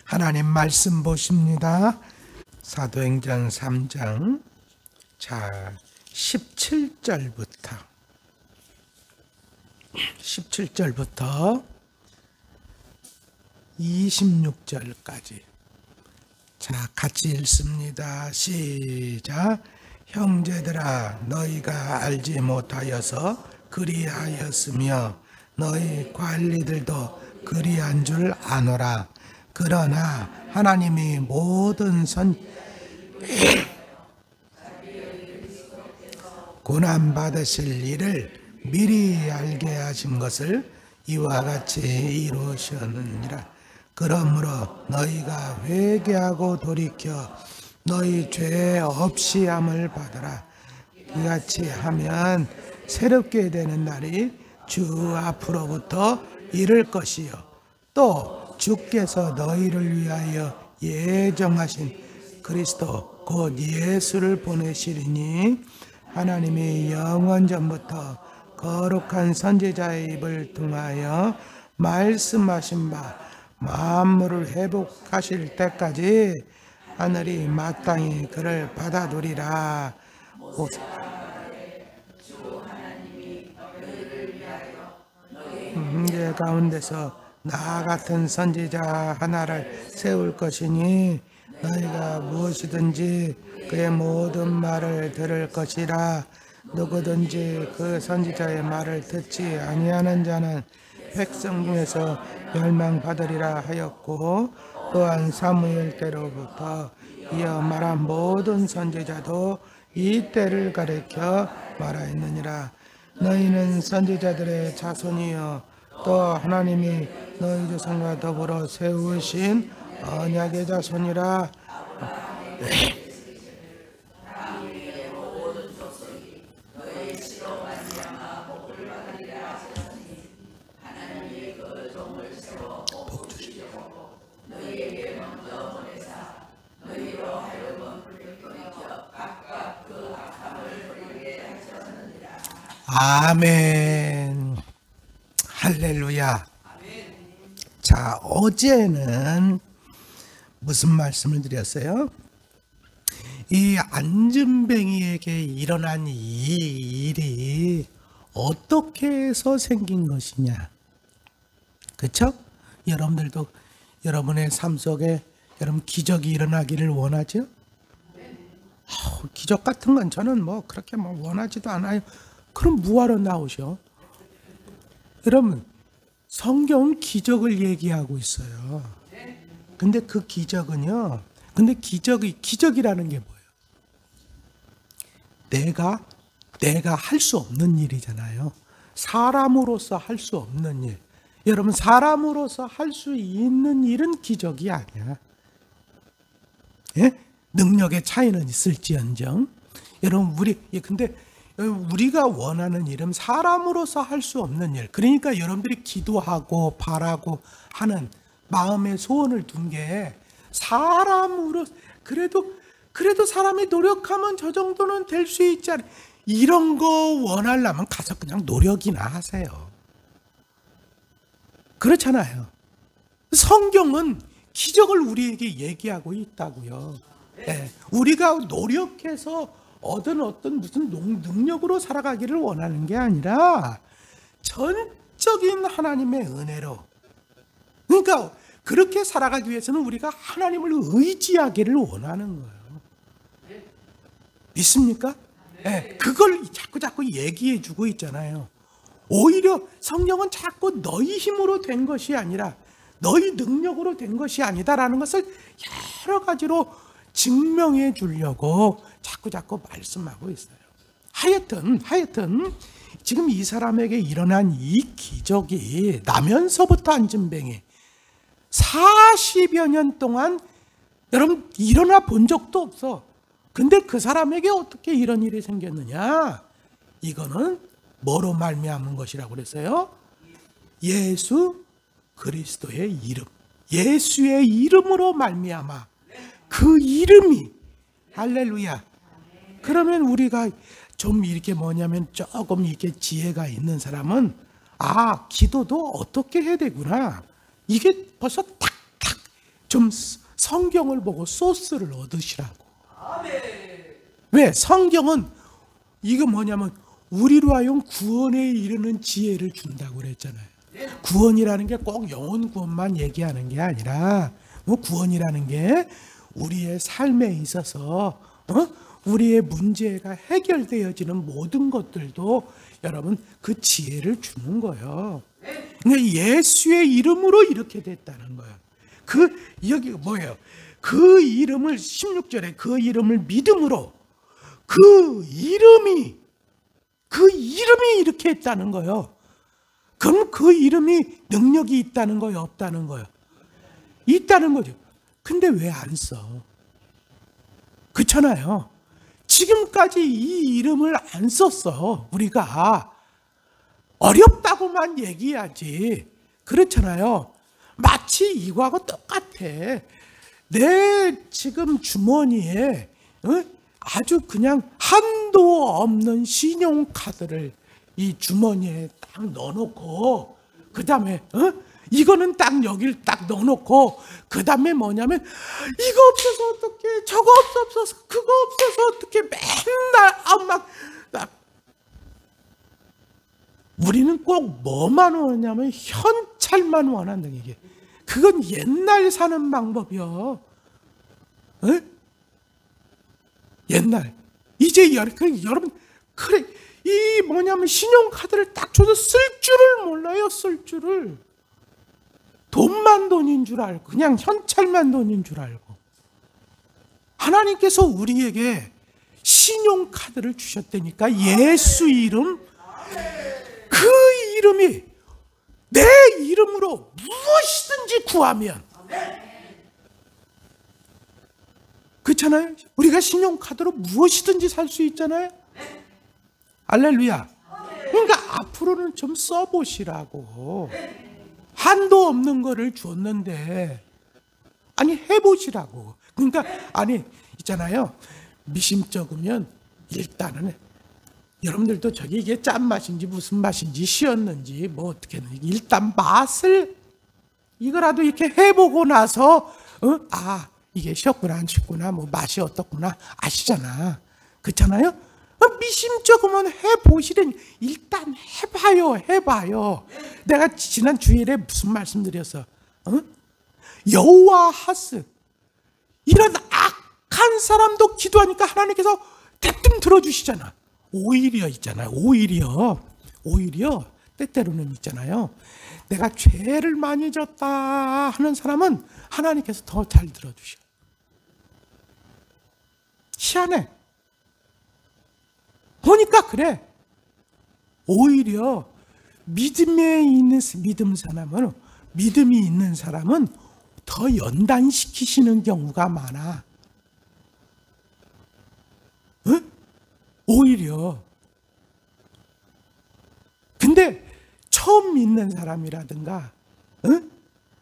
하나님 말씀 보십니다. 사도행전 3장 17절부터 26절까지 같이 읽습니다. 시작. 형제들아, 너희가 알지 못하여서 그리하였으며 너희 관리들도 그리한 줄 아노라. 그러나 하나님이 모든 고난 받으실 일을 미리 알게 하신 것을 이와 같이 이루셨느니라. 그러므로 너희가 회개하고 돌이켜 너희 죄 없이 함을 받으라. 이같이 하면 새롭게 되는 날이 주 앞으로부터 이를 것이요 또 주께서 너희를 위하여 예정하신 그리스도 곧 예수를 보내시리니 하나님이 영원전부터 거룩한 선지자의 입을 통하여 말씀하신 바 만물을 회복하실 때까지 하늘이 마땅히 그를 받아두리라. 이제 가운데서 나 같은 선지자 하나를 세울 것이니 너희가 무엇이든지 그의 모든 말을 들을 것이라. 누구든지 그 선지자의 말을 듣지 아니하는 자는 백성 중에서 멸망받으리라 하였고, 또한 사무엘 때로부터 이어 말한 모든 선지자도 이 때를 가리켜 말하였느니라. 너희는 선지자들의 자손이여 또 하나님이 너희 조상과 더불어 세우신 언약의 자손이라. 아멘. 할렐루야. 자, 어제는 무슨 말씀을 드렸어요? 이 안진뱅이에게 일어난 이 일이 어떻게 해서 생긴 것이냐. 그렇죠? 여러분들도 여러분의 삶 속에 여러분 기적이 일어나기를 원하죠? 기적 같은 건 저는 그렇게 원하지도 않아요. 그럼 뭐하러 나오셔? 여러분, 성경은 기적을 얘기하고 있어요. 근데 그 기적은요, 기적이라는 게 뭐예요? 내가 할 수 없는 일이잖아요. 사람으로서 할 수 없는 일. 여러분, 사람으로서 할 수 있는 일은 기적이 아니야. 예? 능력의 차이는 있을지언정. 여러분, 근데 우리가 원하는 일은 사람으로서 할 수 없는 일. 그러니까 여러분들이 기도하고 바라고 하는 마음의 소원을 둔 게 사람으로, 그래도 사람이 노력하면 저 정도는 될 수 있지 않아요. 이런 거 원하려면 가서 그냥 노력이나 하세요. 그렇잖아요. 성경은 기적을 우리에게 얘기하고 있다고요. 네. 우리가 노력해서 얻은 어떤 무슨 능력으로 살아가기를 원하는 게 아니라 전적인 하나님의 은혜로. 그러니까 그렇게 살아가기 위해서는 우리가 하나님을 의지하기를 원하는 거예요. 믿습니까? 네, 그걸 자꾸 얘기해 주고 있잖아요. 오히려 성령은 자꾸 너희 힘으로 된 것이 아니라 너희 능력으로 된 것이 아니다라는 것을 여러 가지로 증명해 주려고 자꾸 말씀하고 있어요. 하여튼 지금 이 사람에게 일어난 이 기적이 나면서부터 안진뱅이 40여 년 동안 여러분 일어나 본 적도 없어. 근데 그 사람에게 어떻게 이런 일이 생겼느냐? 이거는 뭐로 말미암은 것이라고 그랬어요? 예수 그리스도의 이름, 예수의 이름으로 말미암아. 그 이름이, 할렐루야. 그러면 우리가 좀 이렇게 조금 이렇게 지혜가 있는 사람은 기도도 어떻게 해야 되구나. 이게 벌써 탁탁 좀 성경을 보고 소스를 얻으시라고. 왜? 성경은 이거 뭐냐면 우리로 하여금 구원에 이르는 지혜를 준다고 그랬잖아요. 구원이라는 게 꼭 영혼 구원만 얘기하는 게 아니라 구원이라는 게 우리의 삶에 있어서 우리의 문제가 해결되어지는 모든 것들도 여러분 그 지혜를 주는 거예요. 근데 예수의 이름으로 이렇게 됐다는 거예요. 여기 뭐예요? 그 이름을 16절에 그 이름을 믿음으로 그 이름이 이렇게 했다는 거예요. 그럼 그 이름이 능력이 있다는 거예요? 없다는 거예요? 있다는 거죠. 근데 왜 안 써? 그렇잖아요. 지금까지 이 이름을 안 썼어. 우리가 어렵다고만 얘기하지. 그렇잖아요. 마치 이거하고 똑같아. 내 지금 주머니에 아주 그냥 한도 없는 신용카드를 이 주머니에 딱 넣어놓고 그 다음에 이거는 딱 여길 딱 넣어놓고 그 다음에 뭐냐면 이거 없어서 어떡해, 저거 없어서 그거 없어서 어떡해, 맨날 막 우리는 꼭 뭐만 원하냐면 현찰만 원한다. 이게 그건 옛날 사는 방법이요. 옛날. 이제 여러분 그래 이 뭐냐면 신용카드를 딱 줘도 쓸 줄을 몰라요. 쓸 줄을. 돈만 돈인 줄 알고 그냥 현찰만 돈인 줄 알고. 하나님께서 우리에게 신용카드를 주셨다니까. 예수 이름. 그 이름이 내 이름으로 무엇이든지 구하면. 그렇잖아요. 우리가 신용카드로 무엇이든지 살 수 있잖아요. 할렐루야. 그러니까 앞으로는 좀 써보시라고. 한도 없는 거를 줬는데 아니 해보시라고. 그러니까 아니 있잖아요. 미심쩍으면 일단은 여러분들도 저기 이게 짠맛인지 무슨 맛인지 쉬었는지 뭐 어떻게 했는지 일단 맛을 이거라도 이렇게 해보고 나서 아 이게 쉬었구나 안 쉬었구나 뭐 맛이 어떻구나 아시잖아. 그렇잖아요. 미심쩍으면 해보시는 일단 해봐요. 내가 지난 주일에 무슨 말씀드렸어? 여호와하스 이런 악한 사람도 기도하니까 하나님께서 대뜸 들어주시잖아. 오히려 있잖아요. 오히려 때때로는 있잖아요. 내가 죄를 많이 졌다 하는 사람은 하나님께서 더 잘 들어주셔. 희한해. 보니까 그래. 오히려 믿음이 있는 사람은 더 연단시키시는 경우가 많아. 오히려. 근데 처음 믿는 사람이라든가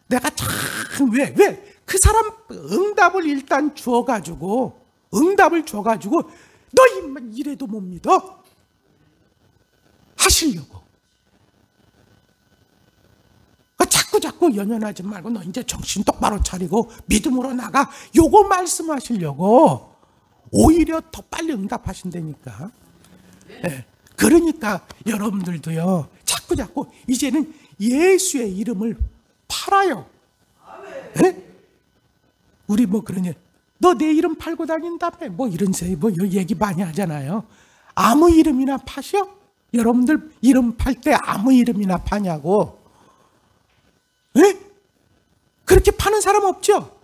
내가 참 왜 그 사람 응답을 일단 줘가지고 너 이래도 못 믿어? 하시려고. 자꾸 연연하지 말고 너 이제 정신 똑바로 차리고 믿음으로 나가. 요거 말씀하시려고 오히려 더 빨리 응답하신다니까. 네. 그러니까 여러분들도요 자꾸 이제는 예수의 이름을 팔아요. 네? 우리 뭐 그러냐 너 내 이름 팔고 다닌다며 뭐 이런 얘기 많이 하잖아요. 아무 이름이나 파셔? 여러분들 이름 팔 때 아무 이름이나 파냐고. 네? 그렇게 파는 사람 없죠?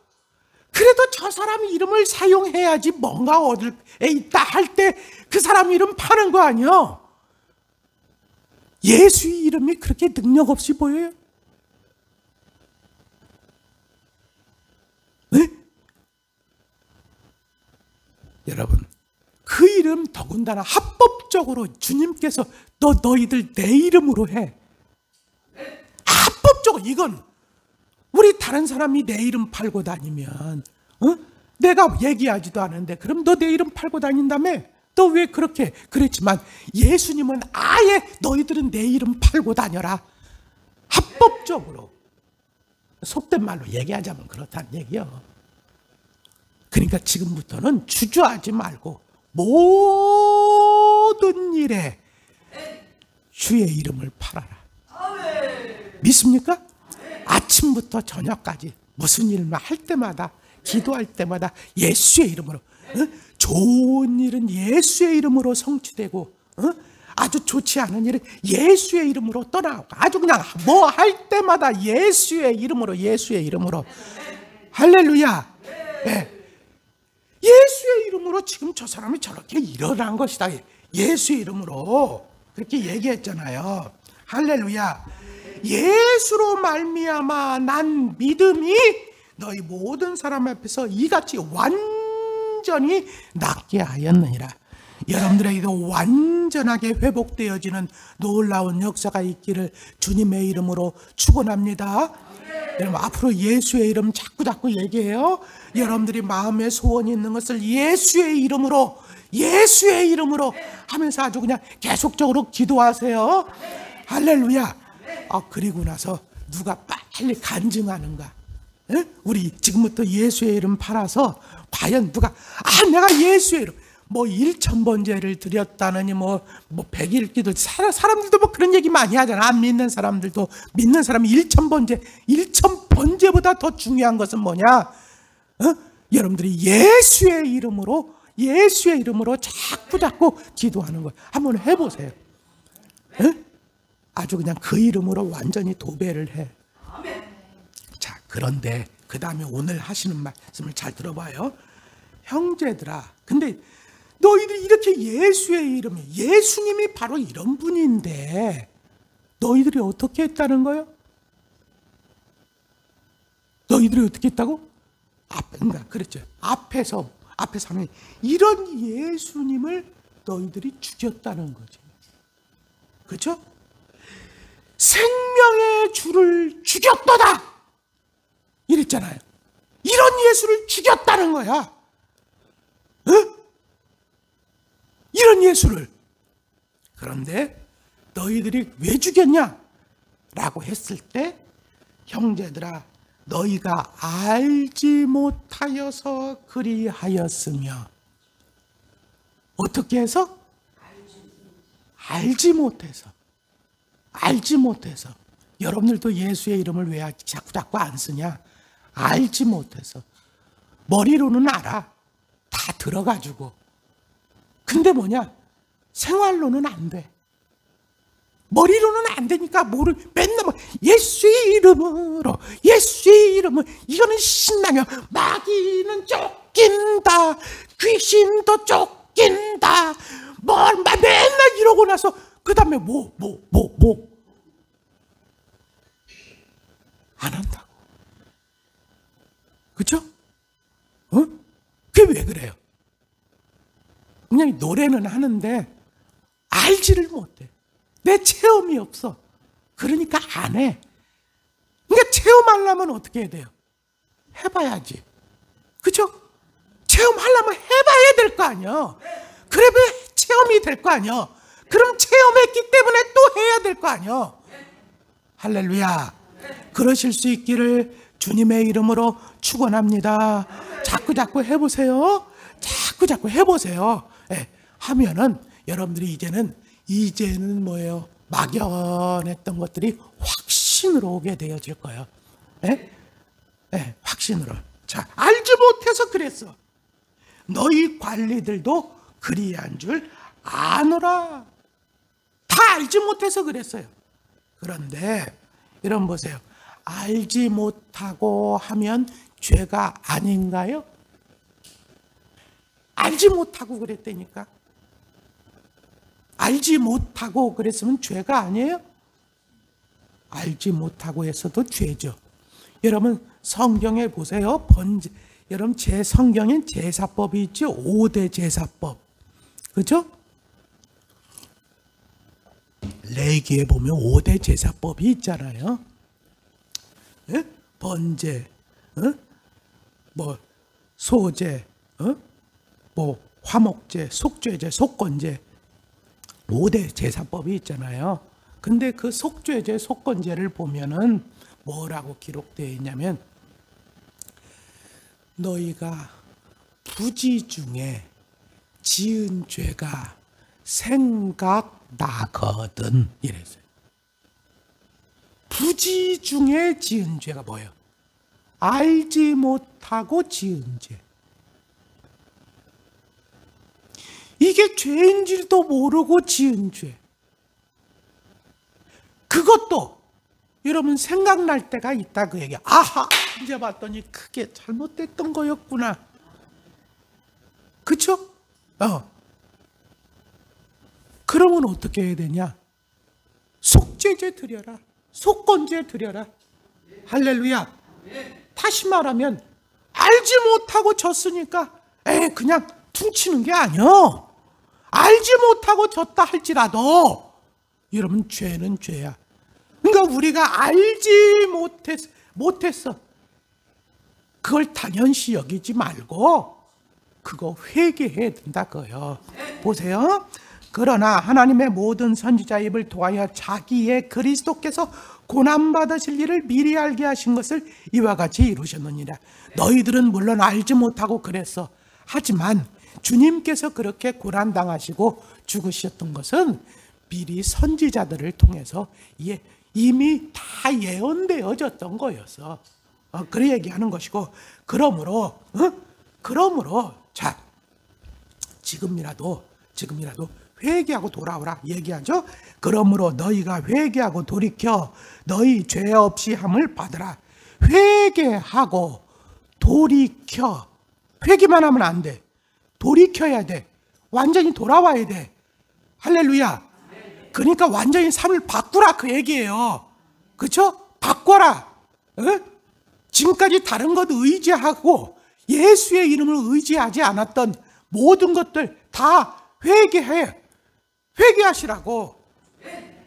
그래도 저 사람 이름을 사용해야지 뭔가 어딜 있다 할 때 그 사람 이름 파는 거 아니요? 예수의 이름이 그렇게 능력 없이 보여요? 네? 여러분 그 이름 더군다나 합법적으로 주님께서 너희들 내 이름으로 해. 합법적으로. 이건 우리 다른 사람이 내 이름 팔고 다니면 내가 얘기하지도 않은데 그럼 너 내 이름 팔고 다닌다며? 너 왜 그렇게 그랬지만 예수님은 아예 너희들은 내 이름 팔고 다녀라. 합법적으로. 속된 말로 얘기하자면 그렇다는 얘기요. 그러니까 지금부터는 주저하지 말고 모든 일에 주의 이름을 팔아라. 믿습니까? 아침부터 저녁까지 무슨 일만 할 때마다, 기도할 때마다 예수의 이름으로, 좋은 일은 예수의 이름으로 성취되고, 아주 좋지 않은 일은 예수의 이름으로 떠나고, 아주 그냥 뭐 할 때마다 예수의 이름으로, 예수의 이름으로. 할렐루야. 네. 예수의 이름으로 지금 저 사람이 저렇게 일어난 것이다. 예수의 이름으로 그렇게 얘기했잖아요. 할렐루야. 예수로 말미암아 난 믿음이 너희 모든 사람 앞에서 이같이 완전히 낫게 하였느니라. 여러분들에게도 완전하게 회복되어지는 놀라운 역사가 있기를 주님의 이름으로 축원합니다. 여러분, 앞으로 예수의 이름 자꾸 얘기해요. 여러분들이 마음에 소원이 있는 것을 예수의 이름으로 하면서 아주 그냥 계속적으로 기도하세요. 할렐루야. 그리고 나서 누가 빨리 간증하는가? 우리 지금부터 예수의 이름 팔아서 과연 누가 내가 예수의 이름 뭐 1,000번제를 드렸다느니 뭐 100일 기도, 사람들도 뭐 그런 얘기 많이 하잖아. 안 믿는 사람들도. 믿는 사람이 1,000번제보다 더 중요한 것은 뭐냐? 여러분들이 예수의 이름으로 자꾸 기도하는 거예요. 한번 해보세요. 아주 그냥 그 이름으로 완전히 도배를 해. 자, 그런데 그 다음에 오늘 하시는 말씀을 잘 들어봐요. 형제들아, 근데 너희들이 이렇게 예수의 이름에, 예수님이 바로 이런 분인데 너희들이 어떻게 했다는 거예요? 너희들이 어떻게 했다고? 그랬죠. 앞에서 하면 이런 예수님을 너희들이 죽였다는 거지. 그렇죠? 생명의 주를 죽였도다 이랬잖아요. 이런 예수를 죽였다는 거야. 이런 예수를. 그런데 너희들이 왜 죽였냐? 라고 했을 때, 형제들아, 너희가 알지 못하여서 그리하였으며. 어떻게 해서? 알지 못해서. 여러분들도 예수의 이름을 왜 자꾸 안 쓰냐? 알지 못해서. 머리로는 알아. 다 들어가지고. 근데 뭐냐? 생활로는 안 돼. 머리로는 안 되니까 맨날 예수의 이름으로, 이거는 신나며 마귀는 쫓긴다, 귀신도 쫓긴다, 맨날 이러고 나서 그 다음에 안 한다고. 그쵸? 그게 왜 그래요? 그냥 노래는 하는데 알지를 못해. 내 체험이 없어. 그러니까 안 해. 그러니까 체험하려면 어떻게 해야 돼요? 해봐야지. 그죠? 체험하려면 해봐야 될 거 아니야. 그래야 체험이 될 거 아니야. 그럼 체험했기 때문에 또 해야 될 거 아니야. 할렐루야. 그러실 수 있기를 주님의 이름으로 축원합니다. 자꾸 해보세요. 자꾸 해보세요. 네, 하면은 여러분들이 이제는 뭐예요? 막연했던 것들이 확신으로 오게 되어질 거예요. 네? 네, 확신으로. 자, 알지 못해서 그랬어. 너희 관리들도 그리한 줄 아노라. 다 알지 못해서 그랬어요. 그런데 여러분 보세요. 알지 못하고 하면 죄가 아닌가요? 알지 못하고 그랬다니까. 알지 못하고 그랬으면 죄가 아니에요? 알지 못하고 했어도 죄죠. 여러분 성경에 보세요. 여러분 제 성경엔 제사법이 있죠. 5대 제사법. 그죠? 레위기에 보면 5대 제사법이 있잖아요. 예? 번제, 소제, 화목제, 속죄제, 속건제 5대 제사법이 있잖아요. 근데 그 속죄제, 속건제를 보면은 뭐라고 기록되어 있냐면 너희가 부지 중에 지은 죄가 생각나거든 이랬어요. 부지 중에 지은 죄가 뭐예요? 알지 못하고 지은 죄. 이게 죄인지도 모르고 지은 죄. 그것도 여러분 생각날 때가 있다 그 얘기야. 아하, 이제 봤더니 크게 잘못됐던 거였구나. 그쵸? 그러면 어떻게 해야 되냐? 속죄제 드려라. 속건제 드려라. 할렐루야. 다시 말하면 알지 못하고 졌으니까 그냥 퉁치는 게 아니야. 알지 못하고 졌다 할지라도 여러분 죄는 죄야. 그러니까 우리가 알지 못했어. 그걸 당연시 여기지 말고 그거 회개해야 된다 그거요. 보세요. 그러나 하나님의 모든 선지자의 입을 통하여 자기의 그리스도께서 고난받으실 일을 미리 알게 하신 것을 이와 같이 이루셨느니라. 너희들은 물론 알지 못하고 그랬어. 하지만 주님께서 그렇게 고난당하시고 죽으셨던 것은 미리 선지자들을 통해서 이미 다 예언되어졌던 거였어. 그래 얘기하는 것이고, 그러므로 자 지금이라도 회개하고 돌아오라 얘기하죠. 그러므로 너희가 회개하고 돌이켜 너희 죄 없이 함을 받으라. 회개하고 돌이켜. 회개만 하면 안 돼. 돌이켜야 돼. 완전히 돌아와야 돼. 할렐루야. 그러니까 완전히 삶을 바꾸라 그 얘기예요. 그렇죠? 바꿔라. 지금까지 다른 것 의지하고 예수의 이름을 의지하지 않았던 모든 것들 다 회개하시라고.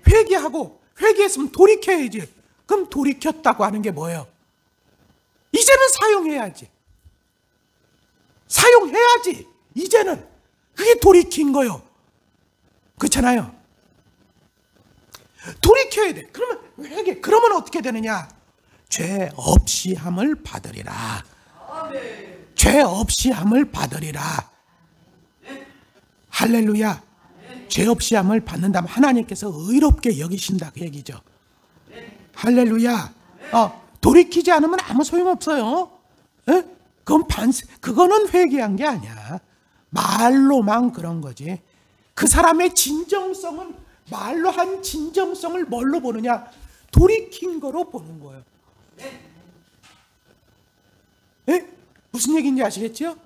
회개하고, 회개했으면 돌이켜야지. 그럼 돌이켰다고 하는 게 뭐예요? 이제는 사용해야지. 이제는 그게 돌이킨 거요. 그렇잖아요. 돌이켜야 돼. 그러면 회개. 그러면 어떻게 되느냐? 죄 없이 함을 받으리라. 죄 없이 함을 받으리라. 할렐루야. 죄 없이 함을 받는다면 하나님께서 의롭게 여기신다 그 얘기죠. 할렐루야. 돌이키지 않으면 아무 소용없어요. 그거는 회개한 게 아니야. 말로만 그런 거지. 그 사람의 진정성은 말로 한 진정성을 뭘로 보느냐? 돌이킨 거로 보는 거예요. 무슨 얘기인지 아시겠죠?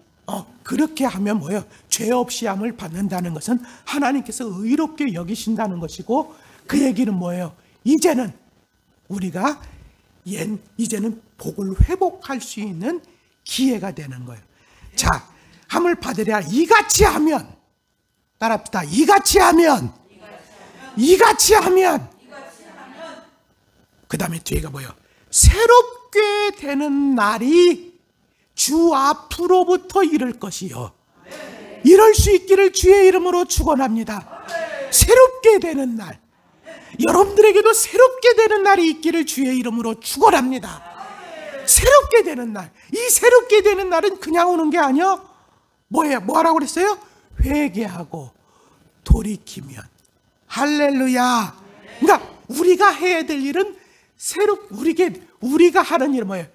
그렇게 하면 뭐예요? 죄 없이 함을 받는다는 것은 하나님께서 의롭게 여기신다는 것이고, 그 얘기는 뭐예요? 이제는 우리가 이제는 복을 회복할 수 있는 기회가 되는 거예요. 자, 함을 받으랴. 이같이 하면, 따라합시다. 이같이 하면 그 다음에 뒤에가 뭐예요? 새롭게 되는 날이 주 앞으로부터 이를 것이요. 이럴 수 있기를 주의 이름으로 축원합니다. 새롭게 되는 날, 여러분들에게도 새롭게 되는 날이 있기를 주의 이름으로 축원합니다. 새롭게 되는 날. 이 새롭게 되는 날은 그냥 오는 게 아니야. 뭐예요? 뭐 하라고 그랬어요? 회개하고 돌이키면. 할렐루야. 그러니까 우리가 해야 될 일은 우리가 하는 일은 뭐예요?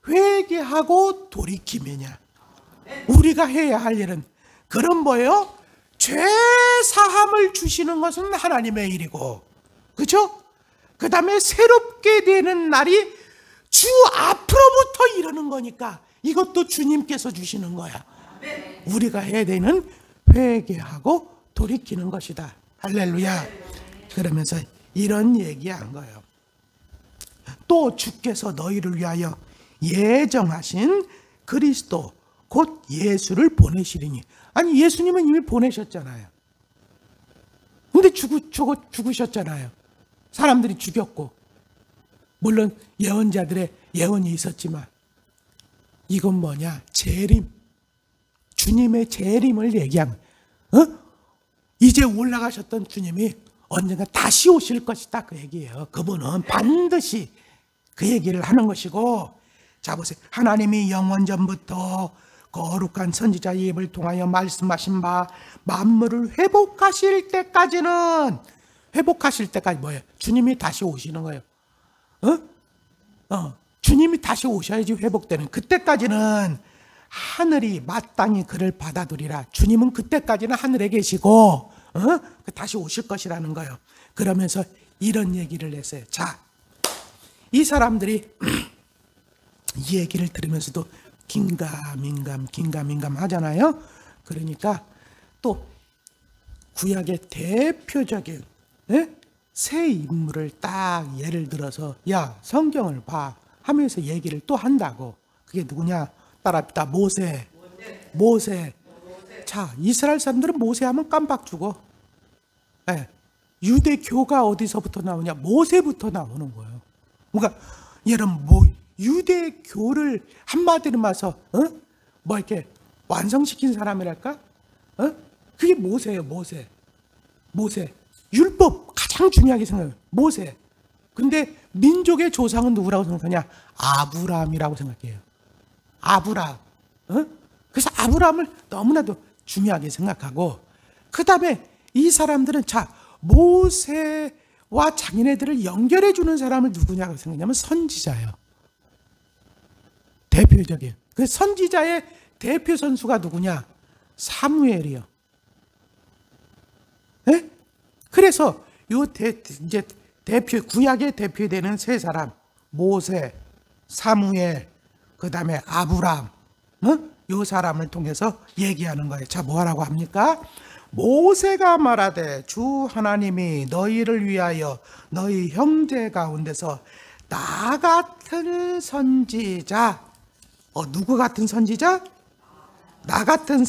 회개하고 돌이키면이야. 우리가 해야 할 일은 그럼 뭐예요? 죄 사함을 주시는 것은 하나님의 일이고, 그렇죠? 그 다음에 새롭게 되는 날이 주 앞으로부터 이르는 거니까 이것도 주님께서 주시는 거야. 우리가 해야 되는 회개하고 돌이키는 것이다. 할렐루야. 그러면서 이런 얘기한 거예요. 또 주께서 너희를 위하여 예정하신 그리스도 곧 예수를 보내시리니. 아니, 예수님은 이미 보내셨잖아요. 근데 죽으셨잖아요. 사람들이 죽였고, 물론 예언자들의 예언이 있었지만, 이건 뭐냐? 재림. 주님의 재림을 얘기하는. 이제 올라가셨던 주님이 언젠가 다시 오실 것이다 그 얘기예요. 그분은 반드시 그 얘기를 하는 것이고, 자 보세요. 하나님이 영원전부터 거룩한 선지자의 입을 통하여 말씀하신 바 만물을 회복하실 때까지는, 회복하실 때까지 뭐예요? 주님이 다시 오시는 거예요. 주님이 다시 오셔야지 회복되는. 그때까지는 하늘이 마땅히 그를 받아들이라. 주님은 그때까지는 하늘에 계시고 다시 오실 것이라는 거예요. 그러면서 이런 얘기를 했어요. 자, 이 사람들이 이 얘기를 들으면서도 긴가민감 하잖아요. 그러니까 또 구약의 대표적인 새 인물을 딱 예를 들어서 야, 성경을 봐 하면서 얘기를 또 한다고. 그게 누구냐? 따라합시다. 모세. 자, 이스라엘 사람들은 모세하면 깜빡 죽어. 유대교가 어디서부터 나오냐? 모세부터 나오는 거예요. 그러니까 여러분, 유대교를 한마디로 말해서 뭐 이렇게 완성시킨 사람이랄까? 그게 모세예요. 모세. 율법 가장 중요하게 생각해요. 모세. 근데 민족의 조상은 누구라고 생각하냐? 아브라함이라고 생각해요. 아브라함. 그래서 아브라함을 너무나도 중요하게 생각하고, 그 다음에 이 사람들은 자, 모세와 자기네들을 연결해 주는 사람을 누구냐고 생각하냐면 선지자예요. 대표적인. 그 선지자의 대표 선수가 누구냐? 사무엘이요. 그래서 이제 구약의 대표되는 세 사람, 모세, 사무엘, 그 다음에 아브라함, 이 사람을 통해서 얘기하는 거예요. 자, 뭐라고 합니까? 모세가 말하되 주 하나님이 너희를 위하여 너희 형제 가운데서 나 같은 선지자, 누구 같은 선지자? 나 같은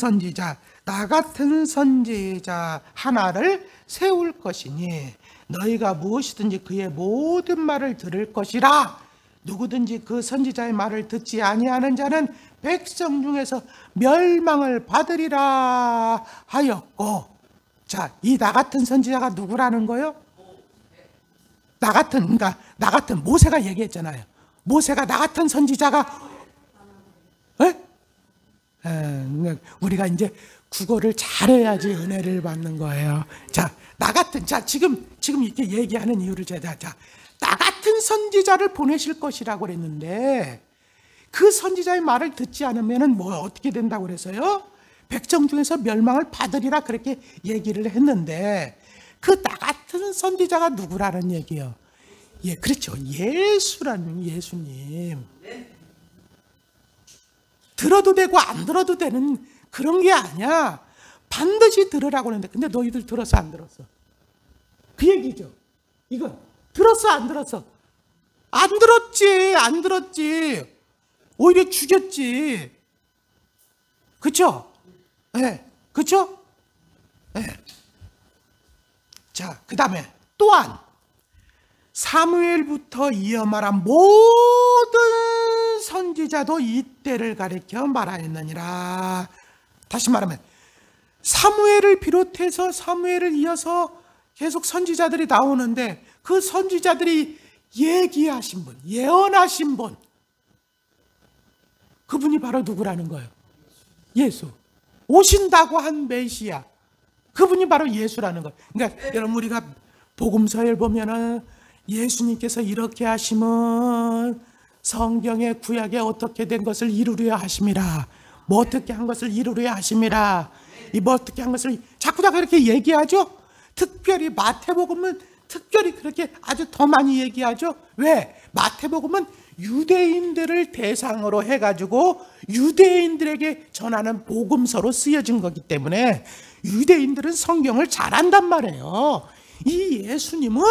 선지자 하나를 세울 것이니 너희가 무엇이든지 그의 모든 말을 들을 것이라. 누구든지 그 선지자의 말을 듣지 아니하는 자는 백성 중에서 멸망을 받으리라 하였고. 자, 이 나 같은 선지자가 누구라는 거요? 나 같은 모세가 얘기했잖아요. 모세가 나 같은 선지자가, 우리가 이제 국어를 잘해야지 은혜를 받는 거예요. 자, 지금 이렇게 얘기하는 이유를 제가, 나 같은 선지자를 보내실 것이라고 그랬는데, 그 선지자의 말을 듣지 않으면 어떻게 된다고 그랬어요? 백성 중에서 멸망을 받으리라 그렇게 얘기를 했는데, 그 나 같은 선지자가 누구라는 얘기요? 예, 그렇죠. 예수님. 들어도 되고 안 들어도 되는 그런 게 아니야. 반드시 들으라고 하는데, 근데 너희들 들었어 안 들었어? 그 얘기죠. 이건 들었어 안 들었어? 안 들었지. 오히려 죽였지. 그쵸? 네. 그쵸? 네. 자, 그 다음에 또한 사무엘부터 이어 말한 모든 선지자도 이때를 가리켜 말하였느니라. 다시 말하면 사무엘을 비롯해서 사무엘을 이어서 계속 선지자들이 나오는데, 그 선지자들이 얘기하신 분, 예언하신 분, 그분이 바로 누구라는 거예요? 예수. 오신다고 한 메시아, 그분이 바로 예수라는 거예요. 그러니까 여러분, 우리가 복음서에 보면은 예수님께서 이렇게 하시면 성경의 구약에 어떻게 된 것을 이루려 하심이라, 뭐 어떻게 한 것을 이루려 하심이라, 뭐 어떻게 한 것을 자꾸 이렇게 얘기하죠. 특별히 마태복음은 특별히 그렇게 아주 더 많이 얘기하죠. 왜? 마태복음은 유대인들을 대상으로 해가지고 유대인들에게 전하는 복음서로 쓰여진 거기 때문에 유대인들은 성경을 잘 안단 말이에요. 이 예수님은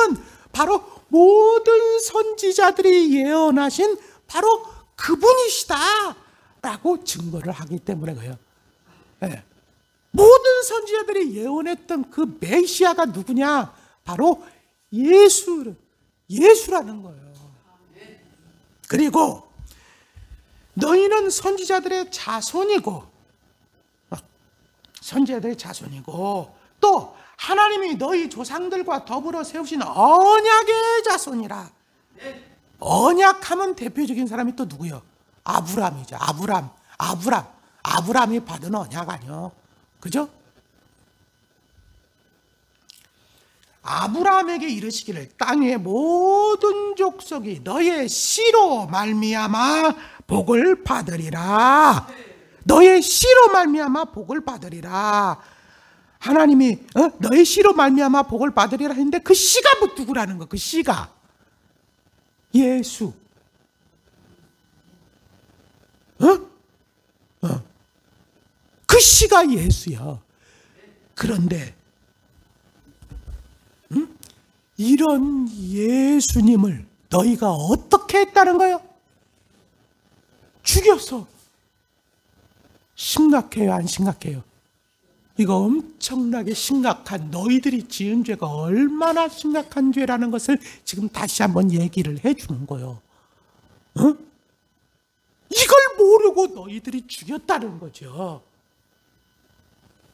바로 모든 선지자들이 예언하신 바로 그분이시다 라고 증거를 하기 때문에 그래요. 네. 모든 선지자들이 예언했던 그 메시아가 누구냐? 바로 예수라는 거예요. 그리고 너희는 선지자들의 자손이고 또 하나님이 너희 조상들과 더불어 세우신 언약의 자손이라. 언약하면 대표적인 사람이 또 누구요? 아브람이죠. 아브람이 받은 언약 아니요. 그죠? 아브라함에게 이르시기를 땅의 모든 족속이 너의 씨로 말미암아 복을 받으리라. 너의 씨로 말미암아 복을 받으리라. 하나님이 너의 씨로 말미암아 복을 받으리라 했는데 그 씨가 누구라는 거? 그 씨가 예수. 그 씨가 예수야. 그런데 이런 예수님을 너희가 어떻게 했다는 거예요? 죽였어. 심각해요, 안 심각해요? 이거 엄청나게 심각한, 너희들이 지은 죄가 얼마나 심각한 죄라는 것을 지금 다시 한번 얘기를 해주는 거예요. 이걸 모르고 너희들이 죽였다는 거죠.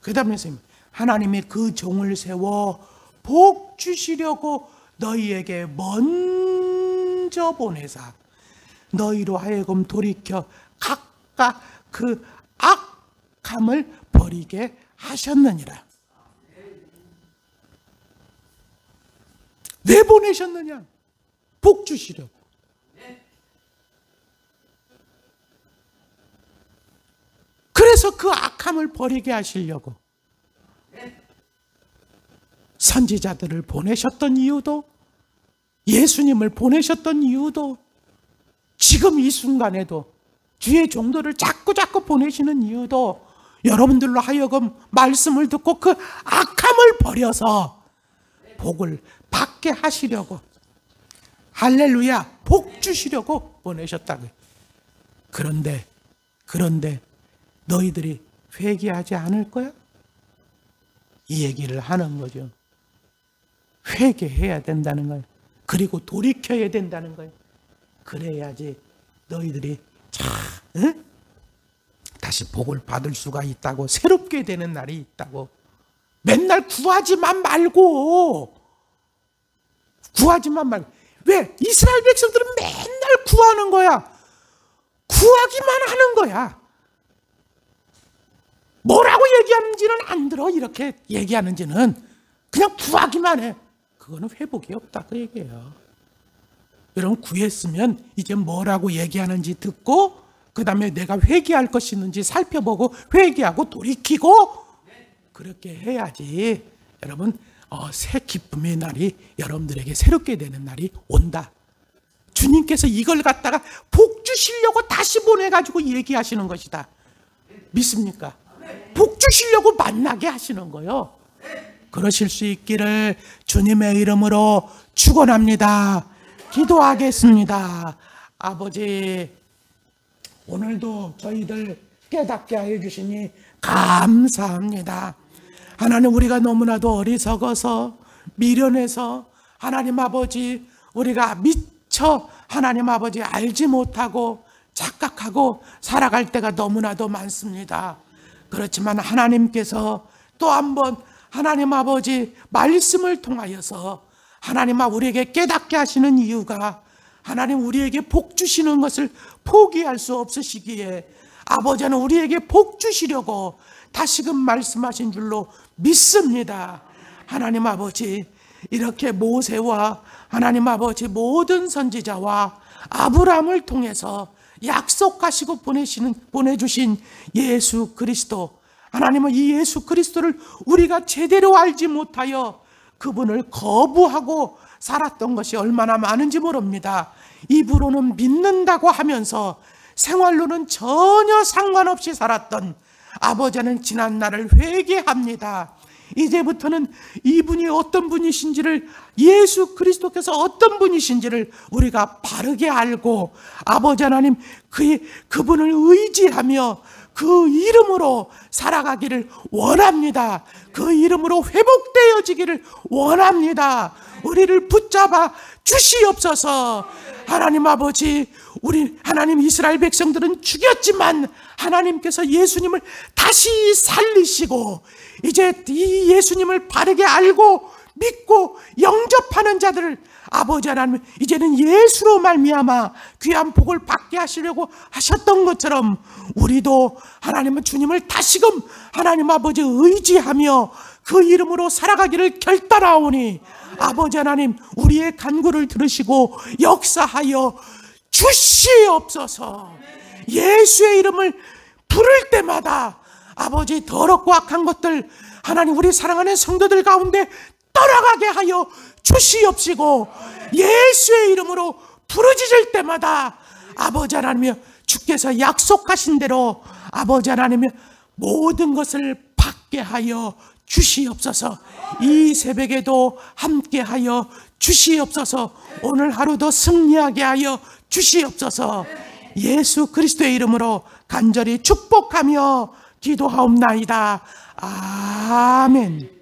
그 다음에 선생님, 하나님이 그 종을 세워 복 주시려고 너희에게 먼저 보내사 너희로 하여금 돌이켜 각각 그 악함을 버리게 하셨느니라. 왜 보내셨느냐? 복 주시려고. 그래서 그 악함을 버리게 하시려고 선지자들을 보내셨던 이유도, 예수님을 보내셨던 이유도, 지금 이 순간에도 주의 종도를 자꾸 보내시는 이유도 여러분들로 하여금 말씀을 듣고 그 악함을 버려서 복을 받게 하시려고, 할렐루야, 복 주시려고 보내셨다고요. 그런데 너희들이 회개하지 않을 거야? 이 얘기를 하는 거죠. 회개해야 된다는 거예요. 그리고 돌이켜야 된다는 거예요. 그래야지 너희들이 다시 복을 받을 수가 있다고, 새롭게 되는 날이 있다고. 맨날 구하지만 말고. 왜? 이스라엘 백성들은 맨날 구하는 거야. 구하기만 하는 거야. 뭐라고 얘기하는지는 안 들어. 이렇게 얘기하는지는 그냥 구하기만 해. 그거는 회복이 없다 그 얘기예요. 여러분, 구했으면 이제 뭐라고 얘기하는지 듣고 그 다음에 내가 회개할 것이 있는지 살펴보고 회개하고 돌이키고 그렇게 해야지 여러분 새 기쁨의 날이 여러분들에게 새롭게 되는 날이 온다. 주님께서 이걸 갖다가 복 주시려고 다시 보내가지고 얘기하시는 것이다. 믿습니까? 복 주시려고 만나게 하시는 거예요. 그러실 수 있기를 주님의 이름으로 축원합니다. 기도하겠습니다. 아버지, 오늘도 저희들 깨닫게 하여 주시니 감사합니다. 하나님, 우리가 너무나도 어리석어서 미련해서 하나님 아버지 우리가 미처 하나님 아버지 알지 못하고 착각하고 살아갈 때가 너무나도 많습니다. 그렇지만 하나님께서 또 한번 하나님 아버지 말씀을 통하여서 하나님 우리에게 깨닫게 하시는 이유가 하나님 우리에게 복 주시는 것을 포기할 수 없으시기에 아버지는 우리에게 복 주시려고 다시금 말씀하신 줄로 믿습니다. 하나님 아버지, 이렇게 모세와 하나님 아버지 모든 선지자와 아브라함을 통해서 약속하시고 보내주신 예수 그리스도, 하나님은 이 예수 그리스도를 우리가 제대로 알지 못하여 그분을 거부하고 살았던 것이 얼마나 많은지 모릅니다. 입으로는 믿는다고 하면서 생활로는 전혀 상관없이 살았던 아버지는 지난 날을 회개합니다. 이제부터는 이분이 어떤 분이신지를, 예수 그리스도께서 어떤 분이신지를 우리가 바르게 알고 아버지 하나님 그분을 의지하며 그 이름으로 살아가기를 원합니다. 그 이름으로 회복되어지기를 원합니다. 우리를 붙잡아 주시옵소서. 하나님 아버지, 우리 하나님 이스라엘 백성들은 죽였지만 하나님께서 예수님을 다시 살리시고 이제 이 예수님을 바르게 알고 믿고 영접하는 자들을 아버지 하나님 이제는 예수로 말미암아 귀한 복을 받게 하시려고 하셨던 것처럼 우리도 하나님은 주님을 다시금 하나님 아버지 의지하며 그 이름으로 살아가기를 결단하오니 아버지 하나님 우리의 간구를 들으시고 역사하여 주시옵소서. 예수의 이름을 부를 때마다 아버지 더럽고 악한 것들 하나님 우리 사랑하는 성도들 가운데 떠나가게 하여 주시옵시고 예수의 이름으로 부르짖을 때마다 아버지 하나님이여 주께서 약속하신 대로 아버지 하나님이여 모든 것을 받게 하여 주시옵소서. 이 새벽에도 함께 하여 주시옵소서. 오늘 하루도 승리하게 하여 주시옵소서. 예수 그리스도의 이름으로 간절히 축복하며 기도하옵나이다. 아멘.